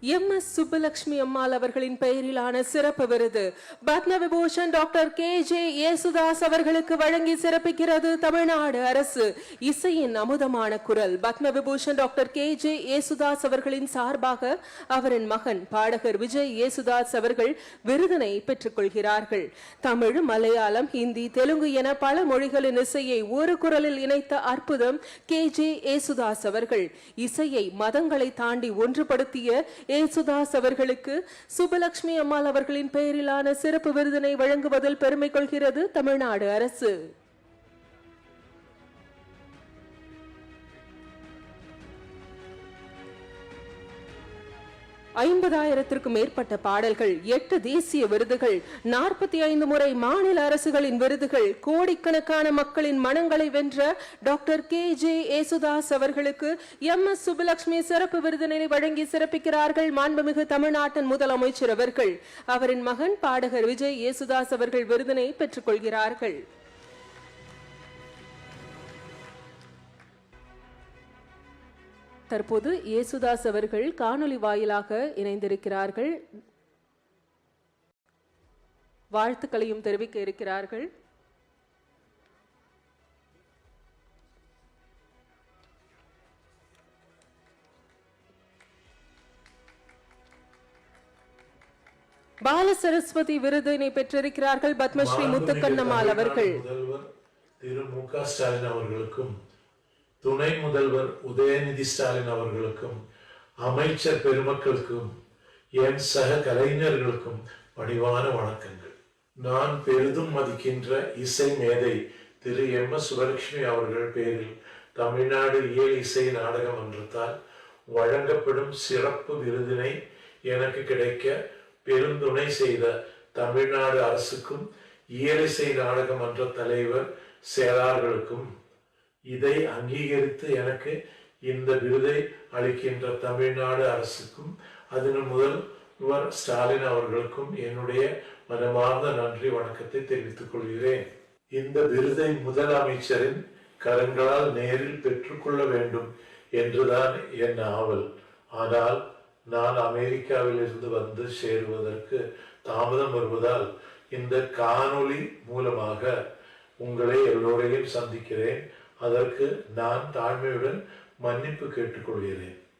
MS Subbulakshmi அம்மாள் அவர்களின் பெயரிலான சிறப்பு விருது பத்ம விபூஷன் டாக்டர் KJ ஏசுதாஸ் அவர்களுக்கு வழங்கி சிறப்பிக்கிறது தமிழ்நாடு அரசு. இசையின் அமுதமான குரல் பத்ம விபூஷன் டாக்டர் KJ ஏசுதாஸ் அவர்களின் சார்பாக அவரின் மகன் பாடகர் விஜய் ஏசுதாஸ் அவர்கள் விருதினை பெற்றுக் கொள்கிறார்கள். தமிழ், மலையாளம், ஹிந்தி, தெலுங்கு என பல மொழிகளின் இசையை ஒரு குரலில் இணைத்த அற்புதம் KJ ஏசுதாஸ் அவர்கள். இசையை மதங்களை தாண்டி ஒன்றுபடுத்திய ஏசுதாஸ் அவர்களுக்கு சுப்புலட்சுமி அம்மாள் அவர்களின் பெயரிலான சிறப்பு விருதினை வழங்குவதில் பெருமை கொள்கிறது தமிழ்நாடு அரசு. ஐம்பதாயிரத்திற்கும் மேற்பட்ட பாடல்கள், 8 தேசிய விருதுகள், 45 முறை மாநில அரசுகளின் விருதுகள், கோடிக்கணக்கான மக்களின் மனங்களை வென்ற டாக்டர் KJ ஏசுதாஸ் அவர்களுக்கு MS சுப்புலட்சுமி சிறப்பு விருதினை வழங்கி சிறப்பிக்கிறார்கள் மாண்புமிகு தமிழ்நாட்டின் முதலமைச்சர் அவர்கள். அவரின் மகன் பாடகர் விஜய் ஏசுதாஸ் அவர்கள் விருதினை பெற்றுக் கொள்கிறார்கள். தற்போது ஏசுதாஸ் அவர்கள் காணொலி வாயிலாக இணைந்திருக்கிறார்கள். வாழ்த்துக்களையும் தெரிவிக்க இருக்கிறார்கள். பால சரஸ்வதி விருதினை பெற்றிருக்கிறார்கள் பத்மஸ்ரீ முத்துக்கண்ணம்மாள் அவர்கள். முதல்வர் திரு மு.க. ஸ்டாலின் அவர்களுக்கும், துணை முதல்வர் உதயநிதி ஸ்டாலின் அவர்களுக்கும், அமைச்சர் பெருமக்களுக்கும், என் சக கலைஞர்களுக்கும் பணிவான வணக்கங்கள். நான் பெரிதும் மதிக்கின்ற இசை மேதை திரு MS சுப்புலட்சுமி அவர்கள் பேரில் தமிழ்நாடு இயல் இசை நாடக மன்றத்தால் வழங்கப்படும் சிறப்பு விருதினை எனக்கு கிடைக்க பெருந்துணை செய்த தமிழ்நாடு அரசுக்கும், இயலிசை நாடக மன்ற தலைவர் செயலாளர்களுக்கும், இதை அங்கீகரித்து எனக்கு இந்த விருதை அளிக்கின்ற தமிழ்நாடு அரசுக்கும், அதன் முதல்வர் ஸ்டாலின் அவர்களுக்கும் என்னுடைய மனமார்ந்த நன்றி வணக்கத்தை தெரிவித்துக் கொள்கிறேன். இந்த விருதை முதலமைச்சரின் கரங்களால் நேரில் பெற்றுக்கொள்ள வேண்டும் என்றுதான் என் ஆவல். ஆனால் நான் அமெரிக்காவில் இருந்து வந்து சேருவதற்கு தாமதம் வருவதால் இந்த காணொளி மூலமாக உங்களை எல்லோரையும் சந்திக்கிறேன். அதற்கு நான் தாழ்மையுடன் மன்னிப்பு கேட்டுக்கொள்கிறேன்.